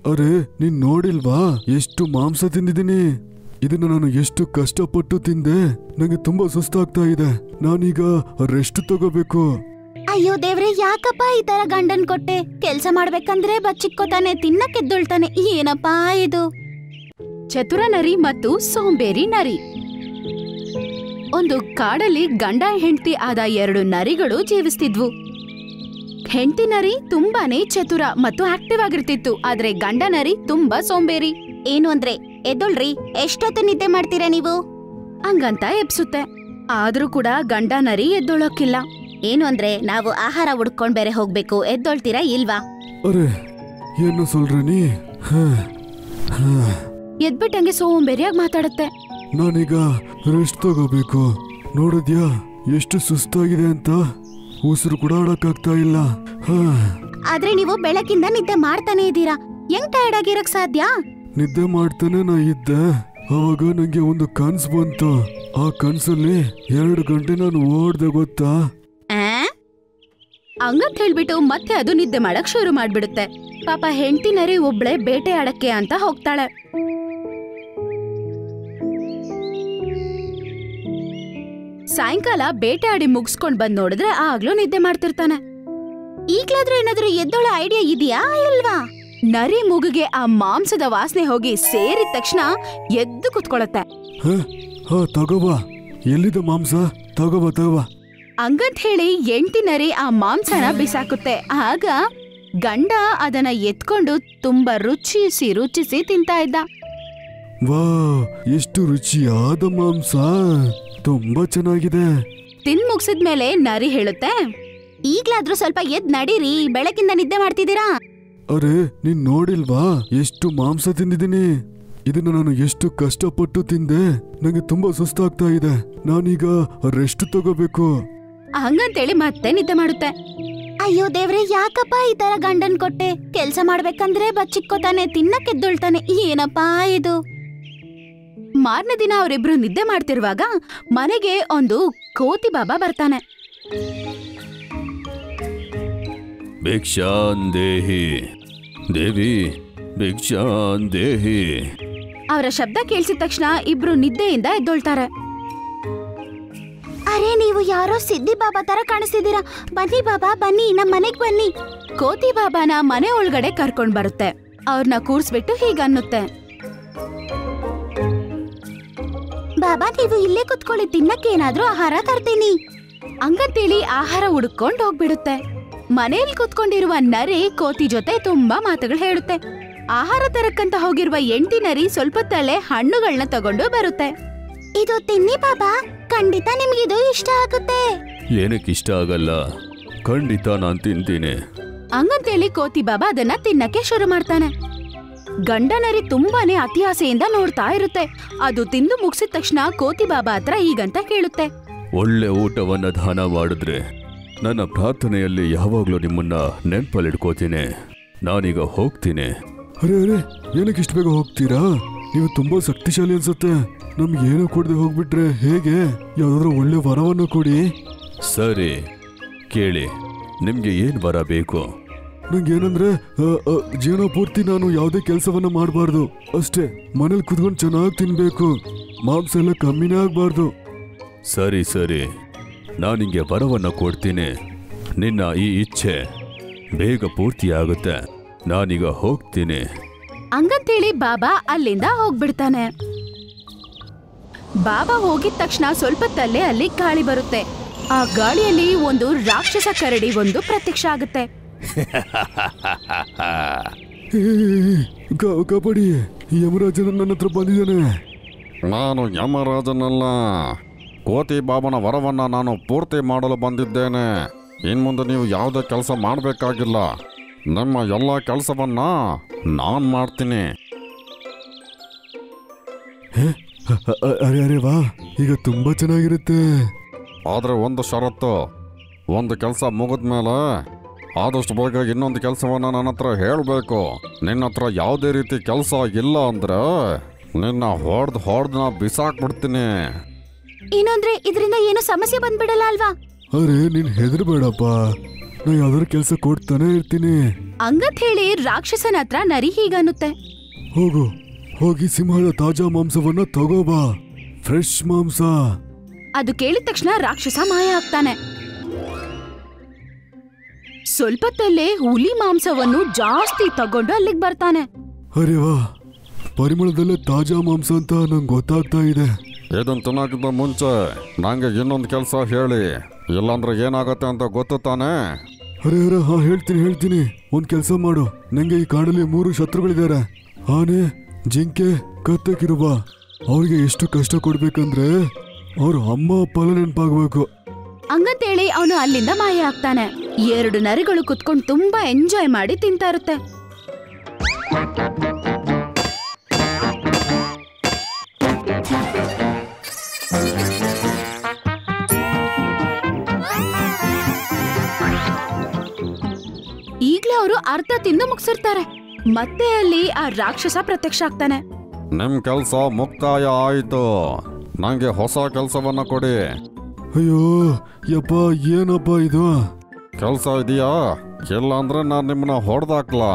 ಅರೆ ನೀನ್ ನೋಡಿಲ್ವಾ ಎಷ್ಟು ಮಾಂಸ ತಿಂದಿದ್ದೀನಿ. ಇದನ್ನ ನಾನು ಎಷ್ಟು ಕಷ್ಟಪಟ್ಟು ತಿಂದೆ. ನಂಗೆ ತುಂಬಾ ಸುಸ್ತಾಗ್ತಾ ಇದೆ. ನಾನೀಗ ರೆಸ್ಟ್ ತಗೋಬೇಕು. ಅಯ್ಯೋ ದೇವ್ರೆ, ಯಾಕಪ್ಪ ಈ ತರ ಗಂಡನ್ ಕೊಟ್ಟೆ? ಕೆಲ್ಸ ಮಾಡ್ಬೇಕಂದ್ರೆ ಬಚ್ಚಿಕ್ಕೋತಾನೆ, ತಿನ್ನಕ್ಕೆದ್ದೊಳ್ತಾನೆ. ಏನಪ್ಪಾ ಇದು? ಚತುರ ನರಿ ಮತ್ತು ಸೋಂಬೇರಿ ನರಿ. ಒಂದು ಕಾಡಲ್ಲಿ ಗಂಡ ಹೆಂಡತಿ ಆದ 2 ನರಿಗಳು ಜೀವಿಸ್ತಿದ್ವು. ಹೆಂಡತಿ ನರಿ ತುಂಬಾನೇ ಚತುರ ಮತ್ತು ಆಕ್ಟಿವ್ ಆಗಿರ್ತಿತ್ತು. ಆದ್ರೆ ಗಂಡ ನರಿ ತುಂಬಾ ಸೋಂಬೇರಿ. ಏನು ಅಂದ್ರೆ, ಎದ್ದೊಳ್ರಿ, ಎಷ್ಟೊತ್ತು ನಿದ್ದೆ ಮಾಡ್ತೀರಾ ನೀವು ಹಂಗಂತ ಎಬ್ಸುತ್ತೆ. ಆದ್ರೂ ಕೂಡ ಗಂಡ ನರಿ ಎದ್ದೊಳಕ್ಕಿಲ್ಲ. ಏನು ಅಂದ್ರೆ, ನಾವು ಆಹಾರ ಹುಡ್ಕೊಂಡ್ ಬೇರೆ ಹೋಗ್ಬೇಕು, ಎದ್ದೊಳ್ತೀರಾ ಇಲ್ವಾ? ಅರೆ ಏನು ಸೊಲ್ರಿ ನೀ? ಎದ್ಬಿಟ್ಟಂಗೆ ಸೋಂಬೇರಿಯಾಗಿ ಮಾತಾಡುತ್ತೆ. ನಾನೀಗ ರೆಸ್ಟ್ ತಗೋಬೇಕು. ನೋಡಿದ್ಯಾ ಎಷ್ಟು ಸುಸ್ತಾಗಿದೆ ಅಂತ. ಉಸಿರು ಕೂಡ ಆಡಕ್ಕಾಗ್ತಾ ಇಲ್ಲ. ಆದ್ರೆ ನೀವು ಬೆಳಕಿಂದ ನಿದ್ದೆ ಮಾಡ್ತಾನೆ ಇದ್ದೀರಾ, ಹೆಂಗ್ ಟಯರ್ಡ್ ಆಗಿರಕ್ ಸಾಧ್ಯ? ನಿದ್ದೆ ಮಾಡ್ತಾನೆ ನಾ ಇದ್ದೆ. ಅವಾಗ ನಂಗೆ ಒಂದು ಕನ್ಸು ಬಂತು. ಆ ಕನ್ಸಲ್ಲಿ 2 ಗಂಟೆ ನಾನು ಓಡ್ದೆ ಗೊತ್ತಾ? ಹಂಗಂತ ಹೇಳ್ಬಿಟ್ಟು ಮತ್ತೆ ಅದು ನಿದ್ದೆ ಮಾಡಕ್ ಶುರು ಮಾಡ್ಬಿಡುತ್ತೆ. ಪಾಪ ಹೆಂಡತಿ ನರಿ ಒಬ್ಳೆ ಬೇಟೆ ಆಡಕ್ಕೆ ಅಂತ ಹೋಗ್ತಾಳೆ. ಸಾಯಂಕಾಲ ಬೇಟೆ ಆಡಿ ಮುಗಿಸ್ಕೊಂಡ್ ಬಂದ್ ನೋಡಿದ್ರೆ ಆಗ್ಲೂ ನಿದ್ದೆ ಮಾಡ್ತಿರ್ತಾನೆ. ಈಗ್ಲಾದ್ರೂ ಏನಾದ್ರೂ ಎದ್ದೊಳ ಐಡಿಯಾ ಇದೆಯಾ ಇಲ್ವಾ? ನರಿ ಮೂಗಿಗೆ ಆ ಮಾಂಸದ ವಾಸನೆ ಹೋಗಿ ಸೇರಿದ ತಕ್ಷಣ ಎದ್ದು ಕುತ್ಕೊಳತ್ತೆ. ತಗೋಬಾ, ಎಲ್ಲಿದೆ ಮಾಂಸ? ತಗೋಬಾ. ಹಂಗಂತ ಹೇಳಿ ಹೆಂಡತಿ ನರಿ ಆ ಮಾಂಸನ ಬಿಸಾಕುತ್ತೆ. ಆಗ ಗಂಡ ಅದನ್ನ ಎತ್ಕೊಂಡು ತುಂಬಾ ರುಚಿಸಿ ತಿಂತಾ ಇದ್ದ. ವಾ, ಎಷ್ಟು ರುಚಿಯಾದ ಮಾಂಸ, ತುಂಬಾ ಚೆನ್ನಾಗಿದೆ. ತಿನ್ ಮುಗಿಸಿದ್ಮೇಲೆ ನರಿ ಹೇಳುತ್ತೆ, ಈಗ್ಲಾದ್ರೂ ಸ್ವಲ್ಪ ಎದ್ ನಡೀರಿ, ಬೆಳಕಿಂದ ನಿದ್ದೆ ಮಾಡ್ತಿದ್ದೀರಾ? ಅರೆ ನೀನ್ ನೋಡಿಲ್ವಾ ಎಷ್ಟು ಮಾಂಸ ತಿಂದಿದ್ದೀನಿ. ಇದನ್ನ ನಾನು ಎಷ್ಟು ಕಷ್ಟಪಟ್ಟು ತಿಂದೆ. ನಂಗೆ ತುಂಬಾ ಸುಸ್ತಾಗ್ತಾ ಇದೆ. ನಾನೀಗ ರೆಸ್ಟ್ ತಗೋಬೇಕು. ಹಂಗಂತೇಳಿ ಮತ್ತೆ ನಿದ್ದೆ ಮಾಡುತ್ತೆ. ಅಯ್ಯೋ ದೇವ್ರೆ, ಯಾಕಪ್ಪ ಈ ತರ ಗಂಡನ್ ಕೊಟ್ಟೆ? ಕೆಲ್ಸ ಮಾಡ್ಬೇಕಂದ್ರೆ ಬಚ್ಚಿಕ್ಕೋತಾನೆ, ತಿನ್ನಕ್ಕೆದ್ದೊಳ್ತಾನೆ. ಏನಪ್ಪಾ ಇದು? ಮಾರನೇ ದಿನ ಅವರಿಬ್ರು ನಿದ್ದೆ ಮಾಡ್ತಿರುವಾಗ ಮನೆಗೆ ಒಂದು ಕೋತಿ ಬಾಬಾ ಬರ್ತಾನೆ. ಭಿಕ್ಷಾನ್ ದೇಹಿ ದೇವಿ, ಭಿಕ್ಷಾನ್ ದೇಹಿ. ಅವರ ಶಬ್ದ ಕೇಳಿಸಿದ ತಕ್ಷಣ ಇಬ್ರು ನಿದ್ದೆಯಿಂದ ಎದ್ದೊಳ್ತಾರೆ. ಅರೆ, ನೀವು ಯಾರೋ ಸಿದ್ದಿ ಬಾಬಾ ತರ ಕಾಣಿಸ್ತಿದ್ದೀರಾ. ಬನ್ನಿ ಬಾಬಾ, ಬನ್ನಿ, ನಮ್ ಮನೆಗ್ ಬನ್ನಿ. ಕೋತಿ ಬಾಬಾನ ಮನೆ ಒಳಗಡೆ ಕರ್ಕೊಂಡ್ ಬರುತ್ತೆ. ಅವ್ರನ್ನ ಕೂರ್ಸ್ಬಿಟ್ಟು ಹೀಗನ್ನುತ್ತೆ, ಬಾಬಾ ನೀವು ಇಲ್ಲೇ ಕುತ್ಕೊಳ್ಳಿ, ತಿನ್ನಕ್ಕೆ ಏನಾದ್ರೂ ಆಹಾರ ತರ್ತೀನಿ. ಹಂಗಂತೇಳಿ ಆಹಾರ ಹುಡುಕೊಂಡ್ ಹೋಗ್ಬಿಡುತ್ತೆ. ಮನೇಲಿ ಕುತ್ಕೊಂಡಿರುವ ನರಿ ಕೋತಿ ಜೊತೆ ತುಂಬಾ ಮಾತುಗಳು ಹೇಳುತ್ತೆ. ಆಹಾರ ತರಕ್ಕಂತ ಹೋಗಿರುವ ಹೆಂಡತಿ ನರಿ ಸ್ವಲ್ಪ ತಲೆ ಹಣ್ಣುಗಳನ್ನ ತಗೊಂಡು ಬರುತ್ತೆ. ಇದು ತಿನ್ನಿ ಬಾಬಾ, ಖಂಡಿತ ನಿಮ್ಗಿದು ಇಷ್ಟ ಆಗುತ್ತೆ. ಏನಕ್ಕೆ ಇಷ್ಟ ಆಗಲ್ಲ? ಖಂಡಿತ ನಾನ್ ತಿಂತೀನಿ. ಹಂಗಂತೇಳಿ ಕೋತಿ ಬಾಬಾ ಅದನ್ನ ತಿನ್ನಕ್ಕೆ ಶುರು ಮಾಡ್ತಾನೆ. ಗಂಡ ನರಿ ತುಂಬಾನೇ ಅತಿ ಆಸೆಯಿಂದ ನೋಡ್ತಾ ಇರುತ್ತೆ. ಅದು ತಿಂದು ಮುಗಿಸಿದ ತಕ್ಷಣ ಕೋತಿ ಬಾಬಾ ಹತ್ರ ಹೀಗಂತ ಕೇಳುತ್ತೆ, ಒಳ್ಳೆ ಊಟವನ್ನ ದಾನ ಮಾಡಿದ್ರೆ ನನ್ನ ಪ್ರಾರ್ಥನೆಯಲ್ಲಿ ಯಾವಾಗ್ಲೂ ನಿಮ್ಮನ್ನ ನೆನ್ಪಲ್ಲಿಡ್ಕೋತೀನಿ. ನಾನೀಗ ಹೋಗ್ತೀನಿ. ಅರೆ ಏನಕ್ಕೆ ಇಷ್ಟು ಬೇಗ ಹೋಗ್ತೀರಾ? ನೀವು ತುಂಬಾ ಶಕ್ತಿಶಾಲಿ ಅನ್ಸುತ್ತೆ. ನಮ್ಗೆ ಏನು ಕೊಡದೆ ಹೋಗ್ಬಿಟ್ರೆ ಹೇಗೆ? ಯಾವ್ದಾದ್ರು ಒಳ್ಳೆ ವರವನ್ನು ಕೊಡಿ. ಸರಿ ಕೇಳಿ, ನಿಮ್ಗೆ ಏನ್ ವರ ಬೇಕು? ನಂಗೇನಂದ್ರೆ ಜೀವನ ಪೂರ್ತಿ ನಾನು ಯಾವುದೇ ಕೆಲಸವನ್ನ ಮಾಡಬಾರ್ದು ಅಷ್ಟೇ. ಮನೇಲಿ ಕುತ್ಕೊಂಡು ಚೆನ್ನಾಗಿ ತಿನ್ಬೇಕು, ಮಾಂಸ ಎಲ್ಲ ಕಮ್ಮಿನೇ ಆಗ್ಬಾರ್ದು. ಸರಿ, ನಾನು ನಿಂಗೆ ವರವನ್ನ ಕೊಡ್ತೀನಿ. ನಿನ್ನ ಈ ಇಚ್ಛೆ ಬೇಗ ಪೂರ್ತಿ ಆಗುತ್ತೆ. ನಾನೀಗ ಹೋಗ್ತೀನಿ. ಹಂಗಂತೇಳಿ ಬಾಬಾ ಅಲ್ಲಿಂದ ಹೋಗ್ಬಿಡ್ತಾನೆ. ಬಾಬಾ ಹೋಗಿದ ತಕ್ಷಣ ಸ್ವಲ್ಪ ತಲೆ ಅಲ್ಲಿ ಗಾಳಿ ಬರುತ್ತೆ. ಆ ಗಾಳಿಯಲ್ಲಿ ಒಂದು ರಾಕ್ಷಸ ಕರಡಿ ಒಂದು ಪ್ರತ್ಯಕ್ಷ ಆಗುತ್ತೆ. ಕಬಡ್ಡಿ, ಯಮರಾಜನ ನನ್ನ ಹತ್ರ ಬಂದಿದ್ದಾನೆ. ನಾನು ಯಮರಾಜನಲ್ಲ, ಕೋತಿ ಬಾಬನ ವರವನ್ನ ನಾನು ಪೂರ್ತಿ ಮಾಡಲು ಬಂದಿದ್ದೇನೆ. ಇನ್ಮುಂದೆ ನೀವು ಯಾವುದೇ ಕೆಲಸ ಮಾಡಬೇಕಾಗಿಲ್ಲ. ನಿಮ್ಮ ಎಲ್ಲ ಕೆಲಸವನ್ನ ನಾನು ಮಾಡ್ತೀನಿ. ಅರೆ ವಾ, ಈಗ ತುಂಬಾ ಚೆನ್ನಾಗಿರುತ್ತೆ. ಆದರೆ ಒಂದು ಷರತ್ತು, ಒಂದು ಕೆಲಸ ಮುಗಿದ್ಮೇಲೆ ಆದಷ್ಟು ಬೇಗ ಇನ್ನೊಂದು ಕೆಲಸವನ್ನ ನನ್ನ ಹತ್ರ ಹೇಳಬೇಕು. ನಿನ್ನ ಹತ್ರ ಯಾವುದೇ ರೀತಿ ಕೆಲಸ ಇಲ್ಲ ಅಂದ್ರೆ ನಿನ್ನ ಹೊಡೆದು ನಾ ಬಿಸಾಕ್ಬಿಡ್ತೀನಿ. ಏನಂದ್ರೆ ಇದರಿಂದ ಏನು ಸಮಸ್ಯೆ ಬಂದ್ಬಿಡಲ್ಲ ಅಲ್ವಾ? ಅರೆ ನೀನ್ ಹೆದರ್ಬೇಡಪ್ಪ, ನಾ ಯಾವ್ದಾದ್ರು ಕೆಲಸ ಕೊಡ್ತಾನೆ ಇರ್ತೀನಿ. ಹಂಗಂತ ಹೇಳಿ ರಾಕ್ಷಸನ ಹತ್ರ ನರಿ ಹೀಗನ್ನುತ್ತೆ. ಹೋಗು, ಹೋಗಿ ಸಿಂಹದ ತಾಜಾ ಮಾಂಸವನ್ನ ತಗೋಬಾ, ಫ್ರೆಶ್ ಮಾಂಸ. ಅದು ಕೇಳಿದ ತಕ್ಷಣ ರಾಕ್ಷಸ ಮಾಯ ಆಗ್ತಾನೆ. ಸ್ವಲ್ಪತ್ತಲ್ಲೇ ಹುಲಿ ಮಾಂಸವನ್ನು ಜಾಸ್ತಿ ತಗೊಂಡು ಅಲ್ಲಿಗೆ ಬರ್ತಾನೆ. ಅರೆ ವಾ, ಪರಿಮಳದಲ್ಲೇ ತಾಜಾ ಮಾಂಸ ಅಂತ ನಂಗೆ ಗೊತ್ತಾಗ್ತಾ ಇದೆ. ಇದನ್ನ ತಿನ್ನೋಕ್ಕಿಂತ ಮುಂಚೆ ನಂಗೆ ಇನ್ನೊಂದು ಕೆಲಸ ಹೇಳಿ, ಇಲ್ಲಾಂದ್ರೆ ಏನಾಗತ್ತೆ ಅಂತ ಗೊತ್ತು ತಾನೆ? ಅರೆ ಅರೆ, ಹಾ ಹೇಳ್ತೀನಿ. ಒಂದ್ ಕೆಲಸ ಮಾಡು. ನಂಗೆ ಈ ಕಾಡಲ್ಲಿ 3 ಶತ್ರುಗಳಿದ್ದಾರೆ. ಆನೆ, ಜಿಂಕೆ, ಕತ್ತೆ, ಕಿರುಬ. ಅವ್ರಿಗೆ ಎಷ್ಟು ಕಷ್ಟ ಕೊಡ್ಬೇಕಂದ್ರೆ ಅವ್ರ ಅಮ್ಮ ಅಪ್ಪಲ ನೆನಪಾಗಬೇಕು. ಹಂಗಂತೇಳಿ ಅವನು ಅಲ್ಲಿಂದ ಮಾಯ ಆಗ್ತಾನೆ. 2 ನರಿಗಳು ಕುತ್ಕೊಂಡು ತುಂಬಾ ಎಂಜಾಯ್ ಮಾಡಿ ತಿಂತಾ ಇರುತ್ತೆ. ಈಗ್ಲೇ ಅವರು ಅರ್ಧ ತಿಂದು ಮುಗಿಸಿರ್ತಾರೆ. ಮತ್ತೆ ಅಲ್ಲಿ ಆ ರಾಕ್ಷಸ ಪ್ರತ್ಯಕ್ಷ ಆಗ್ತಾನೆ. ನಿಮ್ ಕೆಲಸ ಮುಕ್ತಾಯ ಆಯ್ತು, ನಂಗೆ ಹೊಸ ಕೆಲಸವನ್ನ ಕೊಡಿ. ಅಯ್ಯೋ ಯಪ್ಪ, ಏನಪ್ಪ ಇದು? ಕೆಲಸ ಇದೆಯಾ? ಇಲ್ಲ ಅಂದ್ರೆ ನಾನು ನಿಮ್ಮನ್ನ ಹೊಡೆದಾಕ್ಲಾ?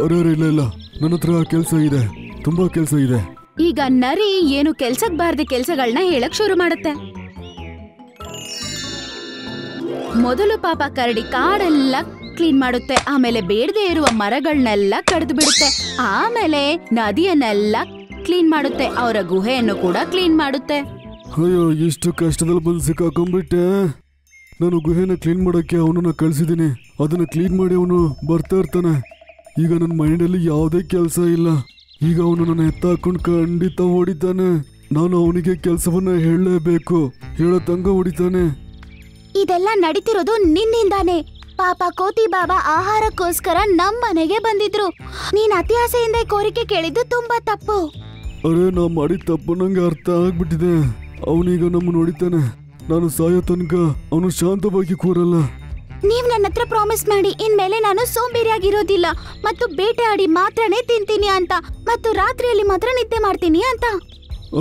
ಅರೆ ಇಲ್ಲ, ನನ್ನ ಹತ್ರ ಕೆಲಸ ಇದೆ, ತುಂಬಾ ಕೆಲಸ ಇದೆ. ಈಗ ನರಿ ಏನು ಕೆಲ್ಸಕ್ ಬಾರ್ದೆ ಕೆಲ್ಸಗಳನ್ನ ಹೇಳಕ್ ಶುರು ಮಾಡುತ್ತೆ. ಮೊದಲು ಪಾಪ ಕರಡಿ ಕಾಡೆಲ್ಲ ಕ್ಲೀನ್ ಮಾಡುತ್ತೆ, ಆಮೇಲೆ ಬೇಡದೆ ಇರುವ ಮರಗಳನ್ನೆಲ್ಲ ಕಡಿದು ಬಿಡುತ್ತೆ, ಆಮೇಲೆ ನದಿಯನ್ನೆಲ್ಲ ಕ್ಲೀನ್ ಮಾಡುತ್ತೆ, ಅವರ ಗುಹೆಯನ್ನು ಕೂಡ ಕ್ಲೀನ್ ಮಾಡುತ್ತೆ. ಅಯ್ಯೋ, ಇಷ್ಟು ಕಷ್ಟದಲ್ಲಿ ಬಂದು ಸಿಕ್ಕಾಕೊಂಡ್ಬಿಟ್ಟೆ. ನಾನು ಗುಹೆನ ಕ್ಲೀನ್ ಮಾಡೋಕ್ಕೆ ಅವನನ್ನ ಕಳ್ಸಿದ್ದೀನಿ. ಅದನ್ನ ಕ್ಲೀನ್ ಮಾಡಿ ಅವನು ಬರ್ತಾ ಇರ್ತಾನೆ. ಈಗ ನನ್ನ ಮೈಂಡಲ್ಲಿ ಯಾವುದೇ ಕೆಲಸ ಇಲ್ಲ. ಈಗ ಅವನು ನನ್ನ ಎತ್ತಾಕೊಂಡು ಖಂಡಿತ ಹೊಡಿತಾನೆ. ನಾನು ಅವನಿಗೆ ಕೆಲಸವನ್ನ ಹೇಳಲೇಬೇಕು. ಹೇಳೋ ತಂಗ ಹೊಡಿತಾನೆ. ಇದೆಲ್ಲ ನಡೀತಿರೋದು ನಿನ್ನಿಂದಾನೆ. ಪಾಪ ಕೋತಿ ಬಾಬಾ ಆಹಾರಕ್ಕೋಸ್ಕರ ನಮ್ಮನೆಗೆ ಬಂದಿದ್ರು. ನೀನ್ ಅತಿ ಆಸೆಯಿಂದ ಕೋರಿಕೆ ಕೇಳಿದ್ದು ತುಂಬಾ ತಪ್ಪು. ಅರೆ, ನಾ ಮಾಡಿದ ತಪ್ಪು ನಂಗೆ ಅರ್ಥ ಆಗ್ಬಿಟ್ಟಿದೆ. ಅವನೀಗ ನಮ್ಮ ನೋಡಿತಾನೆ. ನಾನು ಸಾಯೋ ತನಕ ಅವನು ಶಾಂತವಾಗಿ ಕೂರಲ್ಲ. ನೀವ್ ನನ್ನ ಹತ್ರ ಪ್ರಾಮಿಸ್ ಮಾಡಿ, ಇನ್ಮೇಲೆ ನಾನು ಸೋಂಬೇರಿಯಾಗಿರೋದಿಲ್ಲ ಮತ್ತು ಬೇಟೆ ಆಡಿ ಮಾತ್ರನೇ ತಿಂತೀನಿ ಅಂತ, ಮತ್ತು ರಾತ್ರಿಯಲ್ಲಿ ಮಾತ್ರ ನಿದ್ದೆ ಮಾಡ್ತೀನಿ ಅಂತ.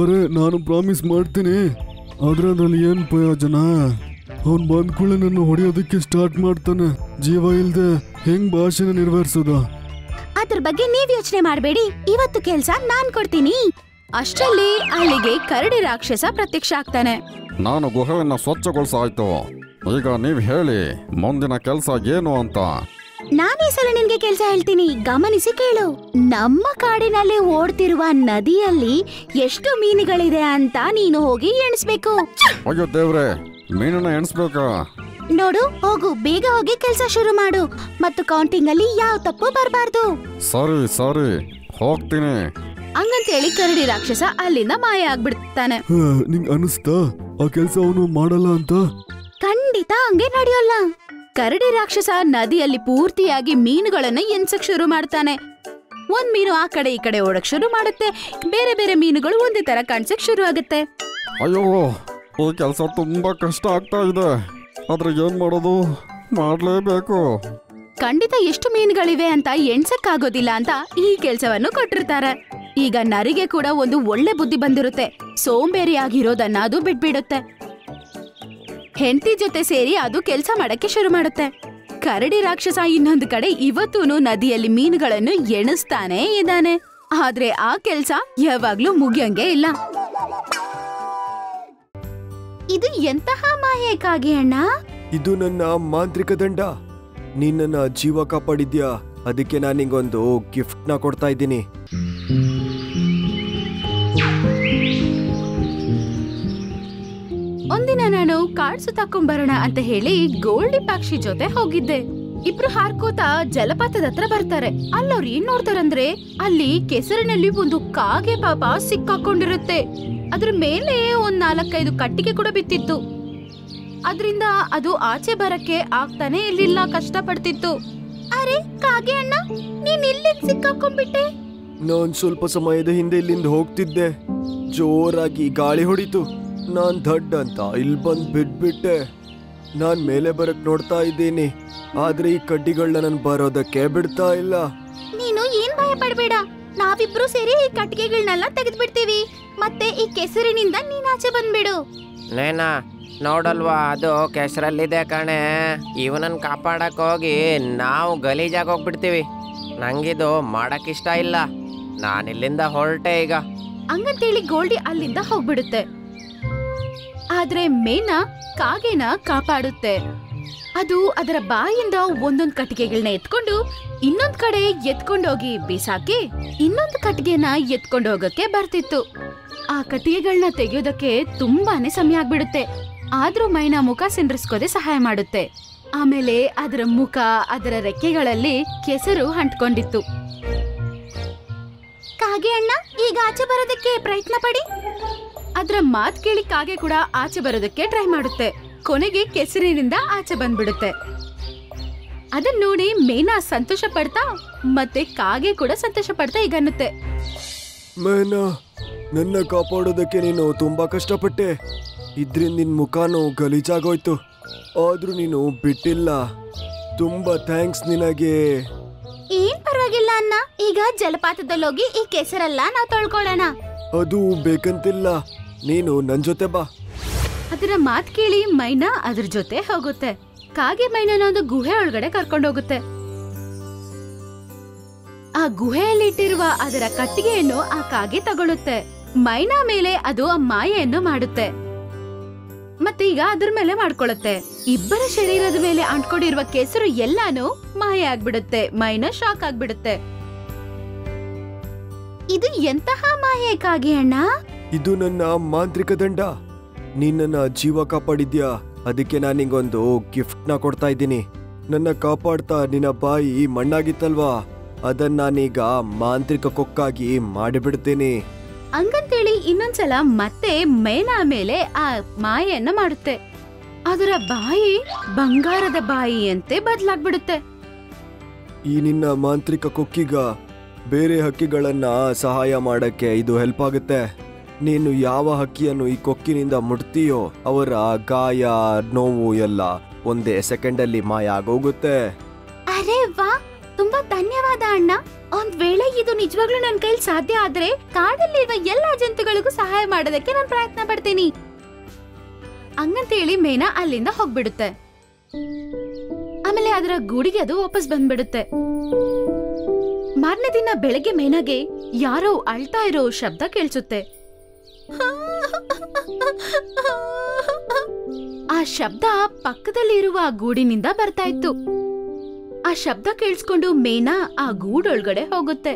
ಅರೆ, ನಾನು ಪ್ರಾಮಿಸ್ ಮಾಡ್ತೀನಿ, ಆದ್ರೆ ಅದ್ರಲ್ಲಿ ಏನ್ ಪ್ರಯೋಜನ? ಅವನ್ ಬಂದ್ ಕೂಡಲೇ ನನ್ನ ಹೊಡೆಯೋದಕ್ಕೆ ಸ್ಟಾರ್ಟ್ ಮಾಡ್ತಾನೆ. ಜೀವ ಇಲ್ದೆ ಹೆಂಗ್ ಭಾಷೆನ ನಿರ್ವಹಿಸೋದ? ಅದ್ರ ಬಗ್ಗೆ ನೀವ್ ಯೋಚನೆ ಮಾಡ್ಬೇಡಿ, ಇವತ್ತು ಕೆಲ್ಸ ನಾನ್ ಕೊಡ್ತೀನಿ. ಅಷ್ಟರಲ್ಲಿ ಅಲ್ಲಿಗೆ ಕರಡಿ ರಾಕ್ಷಸ ಪ್ರತ್ಯಕ್ಷ ಆಗ್ತಾನೆ. ನಾನು ಗುಹೆಯನ್ನ ಸ್ವಚ್ಛಗೊಳಿಸಾಯ್ತು. ಈಗ ನೀವ್ ಹೇಳಿ, ಮುಂದಿನ ಕೆಲಸ ಏನು ಅಂತ. ನಾನೇ ಸಲ ನಿನ್ಗೆ ಕೆಲ್ಸ ಹೇಳ್ತೀನಿ, ಗಮನಿಸಿ ಕೇಳು. ನಮ್ಮ ಕಾಡಿನಲ್ಲಿ ಓಡ್ತಿರುವ ನದಿಯಲ್ಲಿ ಎಷ್ಟು ಮೀನುಗಳಿದೆ ಅಂತ ನೀನು ಹೋಗಿ ಎಣಿಸ್ಬೇಕು. ಅಯ್ಯೋ ದೇವ್ರೆ, ಮೀನನ್ನ ಎಣಿಸ್ಬೇಕಾ? ನೋಡು, ಹೋಗು, ಬೇಗ ಹೋಗಿ ಕೆಲ್ಸ ಶುರು ಮಾಡು, ಮತ್ತು ಕೌಂಟಿಂಗ್ ಅಲ್ಲಿ ಯಾವ ತಪ್ಪು ಬರಬಾರ್ದು. ಸರಿ, ಹೋಗ್ತೀನಿ. ಹಂಗಂತೇಳಿ ಕರಡಿ ರಾಕ್ಷಸ ಅಲ್ಲಿಂದ ಮಾಯ ಆಗ್ಬಿಡ್ತಾನೆ. ನಿಂಗ್ ಅನಿಸ್ತಾ ಆ ಕೆಲ್ಸ ಅವನು ಮಾಡಲ್ಲ ಅಂತ? ಖಂಡಿತ ಹಂಗೆ ನಡೆಯೋಲ್ಲ. ಕರಡಿ ರಾಕ್ಷಸ ನದಿಯಲ್ಲಿ ಪೂರ್ತಿಯಾಗಿ ಮೀನುಗಳನ್ನ ಎನ್ಸಕ್ ಶುರು ಮಾಡ್ತಾನೆ. ಒಂದ್ ಮೀನು ಆ ಕಡೆ ಈ ಕಡೆ ಓಡಕ್ ಶುರು ಮಾಡುತ್ತೆ. ಬೇರೆ ಬೇರೆ ಮೀನುಗಳು ಒಂದೇ ತರ ಕಾಣಿಸಕ್ ಶುರು ಆಗುತ್ತೆ. ಅಯ್ಯೋ, ಈ ಕೆಲಸ ತುಂಬಾ ಕಷ್ಟ ಆಗ್ತಾ ಇದೆ. ಆದ್ರೆ ಏನ್ ಮಾಡೋದು? ಮಾಡ್ಲೇಬೇಕು. ಖಂಡಿತ ಎಷ್ಟು ಮೀನುಗಳಿವೆ ಅಂತ ಎಣ್ಸಕ್ಕಾಗೋದಿಲ್ಲ ಅಂತ ಈ ಕೆಲ್ಸವನ್ನು ಕೊಟ್ಟಿರ್ತಾರೆ. ಈಗ ನರಿಗೆ ಕೂಡ ಒಂದು ಒಳ್ಳೆ ಬುದ್ಧಿ ಬಂದಿರುತ್ತೆ. ಸೋಂಬೇರಿ ಆಗಿರೋದನ್ನ ಅದು ಬಿಟ್ಬಿಡುತ್ತೆ. ಹೆಂಡತಿ ಜೊತೆ ಸೇರಿ ಅದು ಕೆಲ್ಸ ಮಾಡಕ್ಕೆ ಶುರು ಮಾಡುತ್ತೆ. ಕರಡಿ ರಾಕ್ಷಸ ಇನ್ನೊಂದು ಕಡೆ ಇವತ್ತೂನು ನದಿಯಲ್ಲಿ ಮೀನುಗಳನ್ನು ಎಣಿಸ್ತಾನೆ ಇದ್ದಾನೆ. ಆದ್ರೆ ಆ ಕೆಲ್ಸ ಯಾವಾಗ್ಲೂ ಮುಗಿಯಂಗೆ ಇಲ್ಲ. ಇದು ಎಂತಹ ಮಾಯೆ ಕಾಗೆ ಅಣ್ಣ? ಇದು ನನ್ನ ಮಾಂತ್ರಿಕ ದಂಡ. ನೀನ್ ನನ್ನ ಜೀವ ಕಾಪಾಡಿದ್ಯಾ, ಅದಕ್ಕೆ ನಾನು ನಿಂಗೊಂದು ಗಿಫ್ಟ್ ನ ಕೊಡ್ತಾ ಇದ್ದೀನಿ. ಒಂದಿನ ನಾನು ಕಾಡ್ ಸುತ್ತಾಕೊಂಬರೋಣ ಅಂತ ಹೇಳಿ ಗೋಲ್ಡಿ ಪಕ್ಷಿ ಜೊತೆ ಹೋಗಿದ್ದೆ. ಇಬ್ರು ಹಾರ್ಕೋತಾ ಜಲಪಾತದ ಹತ್ರ ಬರ್ತಾರೆ. ಅಲ್ಲವ್ರು ಏನ್ ನೋಡ್ತಾರಂದ್ರೆ, ಅಲ್ಲಿ ಕೆಸರಿನಲ್ಲಿ ಒಂದು ಕಾಗೆ ಪಾಪ ಸಿಕ್ಕಾಕೊಂಡಿರುತ್ತೆ. ಅದ್ರ ಮೇಲೆ ಒಂದ್ 4-5 ಕಟ್ಟಿಗೆ ಕೂಡ ಬಿತ್ತಿತ್ತು. ಅದ್ರಿಂದ ಅದು ಆಚೆ ಬರಕ್ಕೆ ಆಗ್ತಾನೆ ಇರ್ಲಿಲ್ಲ, ಕಷ್ಟ ಪಡ್ತಿತ್ತು. ಅರೆ ಕಾಗೆ ಅಣ್ಣ, ನೀನ್ ಇಲ್ಲಿ ಸಿಕ್ಕಾಕೊಂಡ್ಬಿಟ್ಟೆ? ನಾನ್ ಸ್ವಲ್ಪ ಸಮಯದ ಹಿಂದೆ ಇಲ್ಲಿಂದ ಹೋಗ್ತಿದ್ದೆ. ಜೋರಾಗಿ ಗಾಳಿ ಹೊಡಿತು. ನಾನ್ ದಡ್ಡ ಅಂತ ಇಲ್ಲಿ ಬಂದ್ ಬಿಟ್ಬಿಟ್ಟೆ. ನಾನ್ ಮೇಲೆ ಬರಕ್ ನೋಡ್ತಾ ಇದ್ದೀನಿ, ಆದ್ರೆ ಈ ಕಡ್ಡಿಗಳನ್ನ ನನ್ ಬರೋದಕ್ಕೆ ಬಿಡ್ತಾ ಇಲ್ಲ. ನೀನು ಏನ್ ಭಯ ಪಡ್ಬೇಡ, ನಾವಿಬ್ರು ಸೇರಿ ಈ ಕಟ್ಟಿಗೆಗಳನ್ನೆಲ್ಲ ತೆಗೆದ್ಬಿಡ್ತೀವಿ. ಮತ್ತೆ ಈ ಕೆಸರಿನಿಂದ ನೀನ್ ಆಚೆ ಬಂದ್ಬಿಡು. ನೇನಾ ನೋಡಲ್ವಾ, ಅದು ಕೆಸರಲ್ಲಿದೆ ಕಣೆ. ಇವನನ್ನು ಕಾಪಾಡಕ್ ಹೋಗಿ ನಾವು ಗಲೀಜಾಗಿ ಹೋಗ್ಬಿಡ್ತೀವಿ. ನಂಗಿದು ಮಾಡಕ್ಕಿಷ್ಟ ಇಲ್ಲ. ನಾನಿಲ್ಲಿಂದ ಹೊರಟೆ ಈಗ. ಹಂಗಂತೇಳಿ ಗೋಲ್ಡಿ ಅಲ್ಲಿಂದ ಹೋಗ್ಬಿಡುತ್ತೆ. ಆದ್ರೆ ಮೇನಾ ಕಾಗೆನ ಕಾಪಾಡುತ್ತೆ. ಅದು ಅದರ ಬಾಯಿಂದ ಒಂದೊಂದ್ ಕಟ್ಟಿಗೆಗಳನ್ನ ಎತ್ಕೊಂಡು ಇನ್ನೊಂದ್ ಕಡೆ ಎತ್ಕೊಂಡೋಗಿ ಬೀಸಾಕಿ ಇನ್ನೊಂದು ಕಟ್ಟಿಗೆನ ಎತ್ಕೊಂಡು ಹೋಗಕ್ಕೆ ಬರ್ತಿತ್ತು. ಆ ಕಟ್ಟಿಗೆಗಳನ್ನ ತೆಗೆಯೋದಕ್ಕೆ ತುಂಬಾನೇ ಸಮಯ ಆಗ್ಬಿಡುತ್ತೆ. ಆದ್ರೂ ಮೈನಾ ಮುಖ ಸಿಂಡ್ರಿಸ್ಕೋದೆ ಸಹಾಯ ಮಾಡುತ್ತೆ. ಆಮೇಲೆ ಅದರ ಮುಖ, ಅದರ ರೆಕ್ಕೆಗಳಲ್ಲಿ ಕೆಸರು ಅಂಟ್ಕೊಂಡಿತ್ತು. ಕಾಗೆ ಅಣ್ಣ, ಈಗ ಆಚೆ ಬರೋದಕ್ಕೆ ಪ್ರಯತ್ನ ಪಡಿ. ಅದರ ಮಾತ್ ಕೇಳಿ ಕಾಗೆ ಕೂಡ ಆಚೆ ಬರೋದಕ್ಕೆ ಟ್ರೈ ಮಾಡುತ್ತೆ. ಕೊನೆಗೆ ಕೆಸರಿನಿಂದ ಆಚೆ ಬಂದ್ಬಿಡುತ್ತೆ. ಅದನ್ನ ನೋಡಿ ಮೇನಾ ಸಂತೋಷ ಪಡ್ತಾ ಮತ್ತೆ ಕಾಗೆ ಕೂಡ ಸಂತೋಷ ಪಡ್ತಾ ಈಗ ಅನ್ನುತ್ತೆ, ಮೇನಾ, ನನ್ನ ಕಾಪಾಡೋದಕ್ಕೆ ನೀನು ತುಂಬಾ ಕಷ್ಟಪಟ್ಟೆ. ಇದ್ರಿಂದ ನಿನ್ ಮುಖನೂ ಗಲೀಜಾಗೋಯ್ತು, ಆದ್ರೂ ನೀನು ಬಿಟ್ಟಿಲ್ಲ. ತುಂಬಾ ಥ್ಯಾಂಕ್ಸ್ ನಿನಗೆ. ಏನ್ ಪರವಾಗಿಲ್ಲ ಅಣ್ಣ, ಈಗ ಜಲಪಾತದಲ್ಲೋಗಿ ಈ ಕೆಸರೆಲ್ಲ ನಾವು ತೊಳ್ಕೊಳ್ಳೋಣ. ಅದು ಬೇಕಂತಿಲ್ಲ, ನೀನು ನನ್ ಜೊತೆ ಬಾ. ಅದರ ಮಾತ್ ಕೇಳಿ ಮೈನಾ ಅದ್ರ ಜೊತೆ ಹೋಗುತ್ತೆ. ಕಾಗೆ ಮೈನಾನ ಒಂದು ಗುಹೆ ಒಳಗಡೆ ಕರ್ಕೊಂಡೋಗುತ್ತೆ. ಆ ಗುಹೆಯಲ್ಲಿ ಇಟ್ಟಿರುವ ಅದರ ಕಟ್ಟಿಗೆಯನ್ನು ಆ ಕಾಗೆ ತಗೊಳುತ್ತೆ. ಮೈನಾ ಮೇಲೆ ಅದು ಆ ಮಾಯೆಯನ್ನು ಮಾಡುತ್ತೆ. ಮತ್ತೆ ಈಗ ಅದ್ರ ಮೇಲೆ ಮಾಡ್ಕೊಳ್ಳುತ್ತೆ. ಇಬ್ಬರ ಶರೀರದ ಮೇಲೆ ಅಂಟ್ಕೊಂಡಿರುವ ಕೆಸರು ಎಲ್ಲಾನು ಮಾಯ ಆಗ್ಬಿಡುತ್ತೆ. ಮೈನಾ ಶಾಕ್ ಆಗ್ಬಿಡುತ್ತೆ. ಇದು ಎಂತಹ ಮಾಯೆ ಕಾಗೆ ಅಣ್ಣ? ಇದು ನನ್ನ ಮಾಂತ್ರಿಕ ದಂಡ. ನೀನ್ ನನ್ನ ಜೀವ ಕಾಪಾಡಿದ್ಯಾ, ಅದಕ್ಕೆ ನಾನು ನಿಂಗೊಂದು ಗಿಫ್ಟ್ ನ ಕೊಡ್ತಾ ಇದ್ದೀನಿ. ನನ್ನ ಕಾಪಾಡ್ತಾ ನಿನ್ನ ಬಾಯಿ ಮಣ್ಣಾಗಿತ್ತಲ್ವಾ, ಅದನ್ನ ನಾನೀಗ ಮಾಂತ್ರಿಕ ಕೊಕ್ಕಾಗಿ ಮಾಡಿಬಿಡ್ತೀನಿ. ಹಂಗಂತೇಳಿ ಇನ್ನೊಂದ್ಸಲ ಮತ್ತೆ ಮೇನಾ ಮೇಲೆ ಆ ಮಾಯೆಯನ್ನ ಮಾಡುತ್ತೆ. ಅದರ ಬಾಯಿ ಬಂಗಾರದ ಬಾಯಿಯಂತೆ ಬದಲಾಗ್ಬಿಡುತ್ತೆ. ಈ ನಿನ್ನ ಮಾಂತ್ರಿಕ ಕೊಕ್ಕಿಗ ಬೇರೆ ಹಕ್ಕಿಗಳನ್ನ ಸಹಾಯ ಮಾಡಕ್ಕೆ ಇದು ಹೆಲ್ಪ್ ಆಗುತ್ತೆ. ನೀನು ಯಾವ ಹಕ್ಕಿಯನ್ನು ಈ ಕೊಕ್ಕಿನಿಂದ ಮುಟ್ತೀಯೋ ಅವರ ಗಾಯ, ನೋವು ಎಲ್ಲ ಒಂದೇ ಸೆಕೆಂಡ್ ಅಲ್ಲಿ ಮಾಯ ಆಗೋಗುತ್ತೆ. ಅರೆ ವಾ, ತುಂಬಾ ಧನ್ಯವಾದ ಅಣ್ಣ. ಒಂದ್ ವೇಳೆ ಇದು ನಿಜವಾಗ್ಲೂ ನನ್ ಕೈಲಿ ಸಾಧ್ಯ ಆದ್ರೆ ಕಾಡಲ್ಲಿರುವ ಎಲ್ಲಾ ಜಂತುಗಳಿಗೂ ಸಹಾಯ ಮಾಡೋದಕ್ಕೆ ನಾನು ಪ್ರಯತ್ನ ಪಡ್ತೀನಿ. ಹಂಗಂತೇಳಿ ಮೇನಾ ಅಲ್ಲಿಂದ ಹೋಗ್ಬಿಡುತ್ತೆ. ಆಮೇಲೆ ಅದರ ಗೂಡಿಗೆ ಅದು ವಾಪಸ್ ಬಂದ್ಬಿಡುತ್ತೆ. ಮಾರನೇ ದಿನ ಬೆಳಗ್ಗೆ ಮೇನಾಗೆ ಯಾರೋ ಅಳ್ತಾ ಇರೋ ಶಬ್ದ ಕೇಳಿಸುತ್ತೆ. ಆ ಶಬ್ದ ಪಕ್ಕದಲ್ಲಿರುವ ಗೂಡಿನಿಂದ ಬರ್ತಾ ಇತ್ತು. ಆ ಶಬ್ದ ಕೇಳಿಸ್ಕೊಂಡು ಮೇನಾ ಆ ಗೂಡೊಳಗಡೆ ಹೋಗುತ್ತೆ.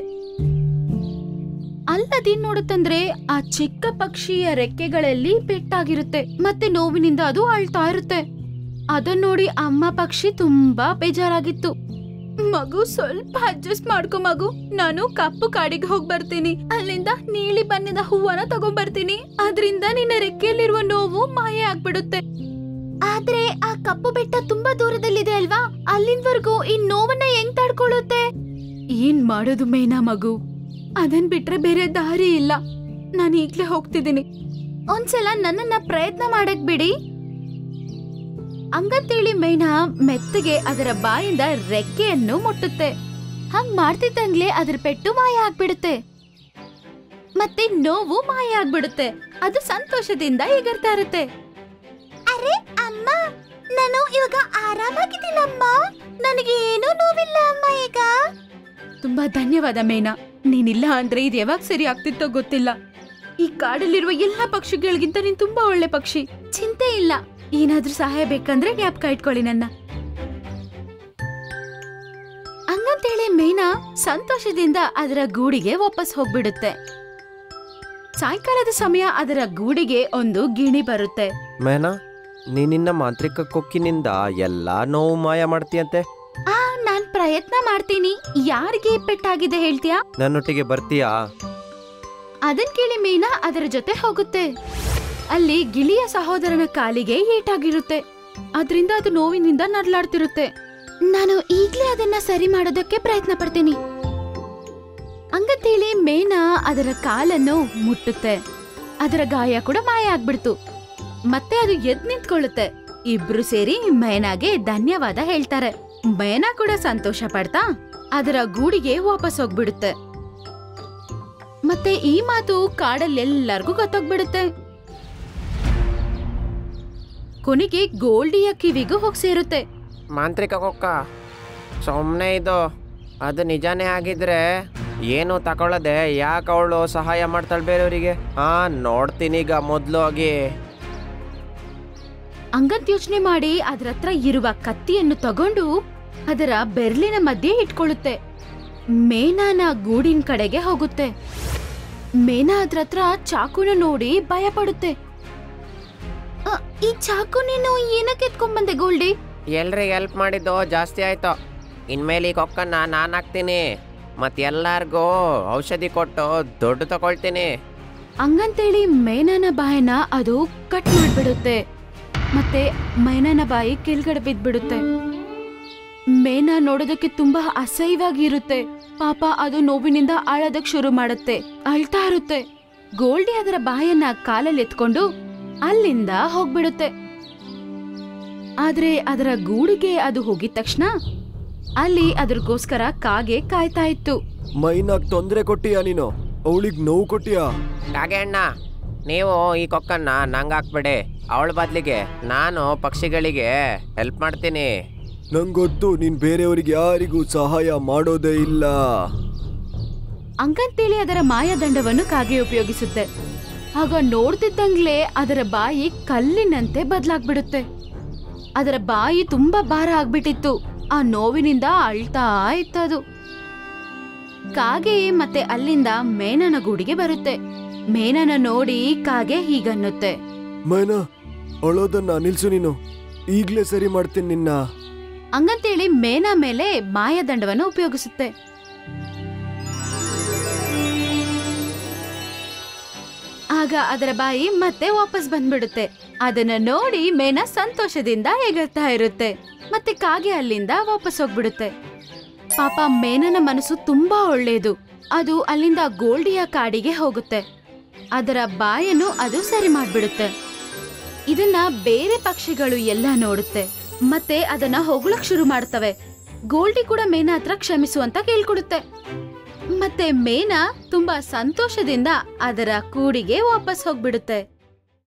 ಅಲ್ಲದೇನ್ ನೋಡುತ್ತಂದ್ರೆ ಆ ಚಿಕ್ಕ ಪಕ್ಷಿಯ ರೆಕ್ಕೆಗಳಲ್ಲಿ ಪೆಟ್ಟಾಗಿರುತ್ತೆ. ಮತ್ತೆ ನೋವಿನಿಂದ ಅದು ಅಳ್ತಾ ಇರುತ್ತೆ. ಅದನ್ನ ನೋಡಿ ಅಮ್ಮ ಪಕ್ಷಿ ತುಂಬಾ ಬೇಜಾರಾಗಿತ್ತು. ಮಗು, ಸ್ವಲ್ಪ ಅಡ್ಜಸ್ಟ್ ಮಾಡ್ಕೊ ಮಗು. ನಾನು ಕಪ್ಪು ಕಾಡಿಗೆ ಹೋಗ್ ಬರ್ತೀನಿ. ಅಲ್ಲಿಂದ ನೀಲಿ ಬಣ್ಣದ ಹೂವನ ತಗೊಂಡ್ಬರ್ತೀನಿ. ಅದ್ರಿಂದ ನಿನ್ನ ರೆಕ್ಕೆಯಲ್ಲಿರುವ ನೋವು ಮಾಯ ಆಗ್ಬಿಡುತ್ತೆ. ಆದ್ರೆ ಆ ಕಪ್ಪು ಬೆಟ್ಟ ತುಂಬಾ ದೂರದಲ್ಲಿದೆ ಅಲ್ವಾ, ಅಲ್ಲಿಂದವರೆಗೂ ಈ ನೋವನ್ನ ಹೆಂಗ್ ತಡ್ಕೊಳ್ಳುತ್ತೆ? ಏನ್ ಮಾಡೋದು ಮೇನಾ ಮಗು, ಅದನ್ ಬಿಟ್ರೆ ಬೇರೆ ದಾರಿ ಇಲ್ಲ. ನಾನು ಈಗ್ಲೇ ಹೋಗ್ತಿದ್ದೀನಿ. ಒಂದ್ಸಲ ನನ್ನನ್ನ ಪ್ರಯತ್ನ ಮಾಡಕ್ ಬಿಡಿ. ಹಂಗಂತೇಳಿ ಮೇನಾ ಮೆತ್ತಗೆ ಅದರ ಬಾಯಿಂದ ರೆಕ್ಕೆಯನ್ನು ಮುಟ್ಟುತ್ತೆ. ಹಂಗ್ ಮಾಡ್ತಿದ್ದಂಗ್ಲೆ ಅದ್ರ ಪೆಟ್ಟು ಮಾಯ ಆಗ್ಬಿಡುತ್ತೆ. ಮತ್ತೆ ನೋವು ಮಾಯ ಆಗ್ಬಿಡುತ್ತೆ. ಅದು ಸಂತೋಷದಿಂದ ಎಗರ್ತಾ ಇರುತ್ತೆ. ಅರೆ ಅಮ್ಮ, ನಾನು ಇವಾಗ ಆರಾಮಾಗಿದ್ದೀನಮ್ಮ. ನನಗೆ ಏನೂ ನೋವಿಲ್ಲ ಅಮ್ಮ ಈಗ. ತುಂಬಾ ಧನ್ಯವಾದ ಮೇನಾ. ನೀನಿಲ್ಲ ಅಂದ್ರೆ ಇದು ಯಾವಾಗ ಸರಿ ಆಗ್ತಿತ್ತೋ ಗೊತ್ತಿಲ್ಲ. ಈ ಕಾಡಲ್ಲಿರುವ ಎಲ್ಲಾ ಪಕ್ಷಿಗಳಿಗಿಂತ ನೀನ್ ತುಂಬಾ ಒಳ್ಳೆ ಪಕ್ಷಿ. ಚಿಂತೆ ಇಲ್ಲ. ಏನಾದ್ರೂ ಸಹಾಯ ಬೇಕಂದ್ರೆ ಜ್ಞಾಪಕ ಇಟ್ಕೊಳ್ಳಿ ನನ್ನ. ಹಂಗಂತೇಳಿ ಮೇನಾ ಸಂತೋಷದಿಂದ ಅದರ ಗೂಡಿಗೆ ವಾಪಸ್ ಹೋಗ್ಬಿಡುತ್ತೆ. ಸಾಯಂಕಾಲದ ಸಮಯ ಅದರ ಗೂಡಿಗೆ ಒಂದು ಗಿಣಿ ಬರುತ್ತೆ. ಮೇನಾ, ನೀನಿನ್ನ ಮಾಂತ್ರಿಕ ಕೊಕ್ಕಿನಿಂದ ಎಲ್ಲಾ ನೋವು ಮಾಯ ಮಾಡ್ತೀಯಂತೆ. ನಾನ್ ಪ್ರಯತ್ನ ಮಾಡ್ತೀನಿ. ಯಾರಿಗೆ ಪೆಟ್ಟಾಗಿದೆ ಹೇಳ್ತೀಯಾ? ನನ್ನೊಟ್ಟಿಗೆ ಬರ್ತೀಯಾ? ಅದನ್ ಕೇಳಿ ಮೀನಾ ಅದರ ಜೊತೆ ಹೋಗುತ್ತೆ. ಅಲ್ಲಿ ಗಿಳಿಯ ಸಹೋದರನ ಕಾಲಿಗೆ ಏಟಾಗಿರುತ್ತೆ. ಅದರಿಂದ ಅದು ನೋವಿನಿಂದ ನರಳಾಡ್ತಿರುತ್ತೆ. ನಾನು ಈಗ್ಲೇ ಅದನ್ನ ಸರಿ ಮಾಡೋದಕ್ಕೆ ಪ್ರಯತ್ನ ಪಡ್ತೀನಿ. ಹಂಗಂತೇಳಿ ಮೇನಾ ಅದರ ಕಾಲನ್ನು ಮುಟ್ಟುತ್ತೆ. ಅದರ ಗಾಯ ಕೂಡ ಮಾಯ ಆಗ್ಬಿಡ್ತು. ಮತ್ತೆ ಅದು ಎದ್ ನಿಂತ್ಕೊಳ್ಳುತ್ತೆ. ಇಬ್ರು ಸೇರಿ ಮೇನಾಗೆ ಧನ್ಯವಾದ ಹೇಳ್ತಾರೆ. ಮೇನಾ ಕೂಡ ಸಂತೋಷ ಪಡ್ತಾ ಅದರ ಗೂಡಿಗೆ ವಾಪಸ್ ಹೋಗ್ಬಿಡುತ್ತೆ. ಮತ್ತೆ ಈ ಮಾತು ಕಾಡಲ್ಲೆಲ್ಲರಿಗೂ ಗೊತ್ತಾಗ್ಬಿಡುತ್ತೆ. ಕೊನೆಗೆ ಗೋಲ್ಡಿಯ ಕಿವಿಗೂ ಹೋಗಿ ಸೇರುತ್ತೆ. ಮಾಂತ್ರಿಕ ಕೊಕ್ಕ, ಸುಮ್ಮನೆ ಇದು ಅದು ನಿಜಾನೇ ಆಗಿದ್ರೆ ಏನು ತಗೊಳ್ಳದೆ ಯಾಕೆ ಅವಳು ಸಹಾಯ ಮಾಡ್ತಾಳೆ ಬೇರೆಯವರಿಗೆ? ನೋಡ್ತೀನಿ ಈಗ ಮೊದಲು ಹೋಗಿ. ಅಂಗದ್ ಯೋಚನೆ ಮಾಡಿ ಅದ್ರ ಹತ್ರ ಇರುವ ಕತ್ತಿಯನ್ನು ತಗೊಂಡು ಅದರ ಬೆರ್ಲಿನ ಮಧ್ಯೆ ಇಟ್ಕೊಳ್ಳುತ್ತೆ. ಮೇನಾನ ಗೂಡಿನ ಕಡೆಗೆ ಹೋಗುತ್ತೆ. ಮೇನಾ ಅದ್ರ ಹತ್ರ ಚಾಕುನ ನೋಡಿ ಭಯ ಪಡುತ್ತೆ. ಈ ಚಾಕು ನೀನು ಏನಕ್ಕೆ ಎತ್ಕೊಂಡ್ಬಂದೆ ಗೋಲ್ಡಿ? ಎಲ್ರಿಗೆ ಹೆಲ್ಪ್ ಮಾಡಿದ್ದು ಜಾಸ್ತಿ ಆಯ್ತು. ಇನ್ಮೇಲೆ ಈ ಕೊಕ್ಕನ್ನ ನಾನು ಹಾಕ್ತೀನಿ, ಮತ್ತೆ ಎಲ್ಲಾರ್ಗೂ ಔಷಧಿ ಕೊಟ್ಟು ದುಡ್ಡು ತಗೊಳ್ತೀನಿ. ಹಂಗಂತೇಳಿ ಮೇನನ ಬಾಯನ್ನ ಅದು ಕಟ್ ಮಾಡ್ಬಿಡುತ್ತೆ. ಮತ್ತೆ ಮೇನನ ಬಾಯಿ ಕೆಳಗಡೆ ಬಿದ್ಬಿಡುತ್ತೆ. ಮೇನಾ ನೋಡೋದಕ್ಕೆ ತುಂಬಾ ಅಸಹ್ಯವಾಗಿರುತ್ತೆ. ಪಾಪ ಅದು ನೋವಿನಿಂದ ಅಳೋದಕ್ ಶುರು ಮಾಡುತ್ತೆ, ಅಳ್ತಾ ಇರುತ್ತೆ. ಗೋಲ್ಡಿ ಅದರ ಬಾಯನ್ನ ಕಾಲಲ್ಲಿ ಎತ್ಕೊಂಡು ಅಲ್ಲಿಂದ ಹೋಗ್ಬಿಡುತ್ತೆ. ಆದ್ರೆ ಅದರ ಗೂಡಿಗೆ ಅದು ಹೋಗಿದ ತಕ್ಷಣ ಅಲ್ಲಿ ಅದ್ರಗೋಸ್ಕರ ಕಾಗೆ ಕಾಯ್ತಾ ಇತ್ತು. ಮೈನಾಗ್ ತೊಂದ್ರೆ ಕೊಟ್ಟಿಯಾ ನೀನು? ಅವಳಿಗೆ ನೋವು ಕೊಟ್ಟಿಯಾ? ಕಾಗೆ ಅಣ್ಣ, ನೀವು ಈ ಕೊಕ್ಕನ್ನ ನಂಗೆ ಹಾಕ್ಬೇಡಿ. ಅವಳ ಬದಲಿಗೆ ನಾನು ಪಕ್ಷಿಗಳಿಗೆ ಹೆಲ್ಪ್ ಮಾಡ್ತೀನಿ. ನಂಗೊತ್ತು ನೀನ್ ಬೇರೆಯವರಿಗೆ ಯಾರಿಗೂ ಸಹಾಯ ಮಾಡೋದೇ ಇಲ್ಲ. ಅಂಕಂತೇಳಿ ಅದರ ಮಾಯಾದಂಡವನ್ನು ಕಾಗೆ ಉಪಯೋಗಿಸುತ್ತೆ. ಆಗ ನೋಡ್ತಿದ್ದಂಗ್ಲೇ ಅದರ ಬಾಯಿ ಕಲ್ಲಿನಂತೆ ಬದಲಾಗ್ಬಿಡುತ್ತೆ. ಅದರ ಬಾಯಿ ತುಂಬಾ ಭಾರ ಆಗ್ಬಿಟ್ಟಿತ್ತು. ಆ ನೋವಿನಿಂದ ಅಳ್ತಾ ಇತ್ತದು. ಕಾಗೆ ಮತ್ತೆ ಅಲ್ಲಿಂದ ಮೇನನ ಗೂಡಿಗೆ ಬರುತ್ತೆ. ಮೇನನ ನೋಡಿ ಕಾಗೆ ಹೀಗನ್ನುತ್ತೆ, ಮೈನಾ, ಅಳೋದನ್ನ ನಿಲ್ಸು, ನೀನು ಈಗ್ಲೇ ಸರಿ ಮಾಡ್ತೀನಿ ನಿನ್ನ. ಹಂಗಂತೇಳಿ ಮೇನಾ ಮೇಲೆ ಮಾಯಾದಂಡವನ್ನು ಉಪಯೋಗಿಸುತ್ತೆ. ಆಗ ಅದರ ಬಾಯಿ ಮತ್ತೆ ವಾಪಸ್ ಬಂದ್ಬಿಡುತ್ತೆ. ಅದನ್ನ ನೋಡಿ ಮೇನಾ ಸಂತೋಷದಿಂದ ಎಗರ್ತಾ ಇರುತ್ತೆ. ಮತ್ತೆ ಕಾಗೆ ಅಲ್ಲಿಂದ ವಾಪಸ್ ಹೋಗ್ಬಿಡುತ್ತೆ. ಪಾಪ ಮೇನನ ಮನಸ್ಸು ತುಂಬಾ ಒಳ್ಳೆಯದು. ಅದು ಅಲ್ಲಿಂದ ಗೋಲ್ಡಿಯ ಕಾಡಿಗೆ ಹೋಗುತ್ತೆ. ಅದರ ಬಾಯನ್ನು ಅದು ಸರಿ ಮಾಡ್ಬಿಡುತ್ತೆ. ಇದನ್ನ ಬೇರೆ ಪಕ್ಷಿಗಳು ಎಲ್ಲ ನೋಡುತ್ತೆ. ಮತ್ತೆ ಅದನ್ನ ಹೊಗಳಕ್ ಶುರು ಮಾಡ್ತವೆ. ಗೋಲ್ಡಿ ಕೂಡ ಮೇನಾ ಹತ್ರ ಕ್ಷಮಿಸು ಅಂತ ಕೇಳ್ಕೊಡುತ್ತೆ. ಮತ್ತೆ ಮೇನಾ ತುಂಬಾ ಸಂತೋಷದಿಂದ ಅದರ ಕೂಡಿಗೆ ವಾಪಸ್ ಹೋಗ್ಬಿಡುತ್ತೆ.